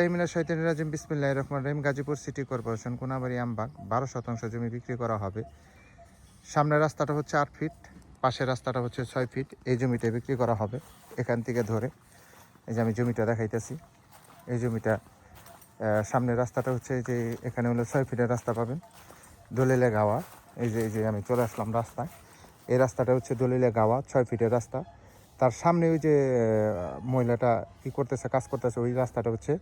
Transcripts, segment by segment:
বিসমিল্লাহির রহমানির রহিম। Gazipur city corporation Konabari Ambagh 12 শতাংশ জমি বিক্রি করা হবে। সামনের রাস্তাটা হচ্ছে 8 ফিট, পাশের রাস্তাটা হচ্ছে 6 ফিট। এই জমিটা বিক্রি করা হবে এখান থেকে ধরে। এই যে আমি জমিটা দেখাইতেছি, এই জমিটা সামনের রাস্তাটা হচ্ছে যে এখানে হলো 6 ফিটের রাস্তা পাবেন, দলিলে গাওয়া। এই যে আমি চলে আসলাম রাস্তায়। এই রাস্তাটা হচ্ছে দলিলে গাওয়া 6 ফিটের রাস্তা। তার সামনে ওই যে মহিলাটা কী করতেছে, কাজ করতেছে, ওই রাস্তাটা হচ্ছে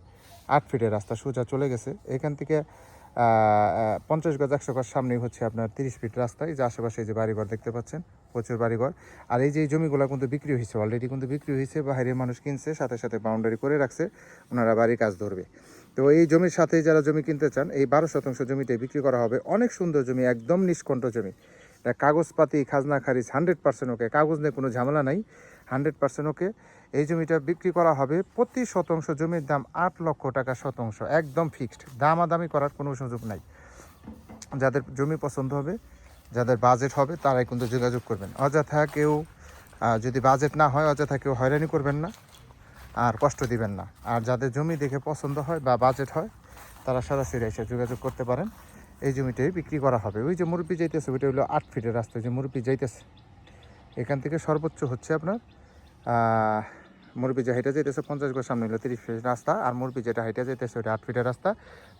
8 ফিটের রাস্তা, সোজা চলে গেছে। এখান থেকে 50 গজ 100 গজ সামনেই হচ্ছে আপনার 30 ফিট রাস্তা। এই যে আশেপাশে এই যে বাড়িঘর দেখতে পাচ্ছেন, প্রচুর বাড়িঘর। আর এই যে এই জমিগুলো কিন্তু বিক্রি হয়েছে, অলরেডি কিন্তু বিক্রি হয়েছে, বাইরের মানুষ কিনছে, সাথে সাথে বাউন্ডারি করে রাখছে, ওনারা বাড়ির কাজ ধরবে। তো এই জমির সাথে যারা জমি কিনতে চান, এই 12 শতাংশ জমিটাই বিক্রি করা হবে। অনেক সুন্দর জমি, একদম নিষ্কণ্ঠ জমি। কাগজপাতি খাজনা খারিজ 100% ওকে, কাগজ নিয়ে কোনো ঝামেলা নাই, 100% ওকে। এই জমিটা বিক্রি করা হবে, প্রতি শতাংশ জমির দাম 8 লক্ষ টাকা শতাংশ, একদম ফিক্সড, দামাদামি করার কোনো সুযোগ নাই। যাদের জমি পছন্দ হবে, যাদের বাজেট হবে, তারাই কিন্তু যোগাযোগ করবেন। অযথা কেউ যদি বাজেট না হয়, অযথা কেউ হয়রানি করবেন না আর কষ্ট দিবেন না। আর যাদের জমি দেখে পছন্দ হয় বা বাজেট হয়, তারা সরাসরি এসে যোগাযোগ করতে পারেন। এই জমিটাই বিক্রি করা হবে। ওই যে মুরব্বি যাইতেছে, ওইটা হলো 8 ফিটের রাস্তা। যে মুরব্বি যাইতেছে এখান থেকে সর্বোচ্চ হচ্ছে আপনার মুরব্বি যে হাইটা যাইতেছে 50 গজ, সামনে হলো 30 ফিটের রাস্তা। আর মুরব্বি যেটা হাইটা যাইতেছে ওইটা 8 ফিটের রাস্তা,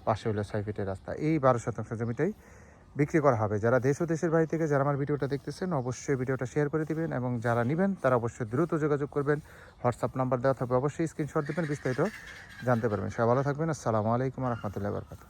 পাশে হলো 6 ফিটের রাস্তা। এই 12 শতাংশ জমিটাই বিক্রি করা হবে। যারা দেশ ও দেশের বাইরে থেকে যারা আমার ভিডিওটা দেখতেছেন, অবশ্যই ভিডিওটা শেয়ার করে দিবেন, এবং যারা নেবেন তারা অবশ্যই দ্রুত যোগাযোগ করবেন। হোয়াটসঅ্যাপ নাম্বার দেওয়া থাকবে, অবশ্যই স্ক্রিনশট দেবেন, বিস্তারিত জানতে পারবেন। সবাই ভালো থাকবেন। আসসালামু আলাইকুম রহমতুল্লাহি ওয়া বারাকাতুহু।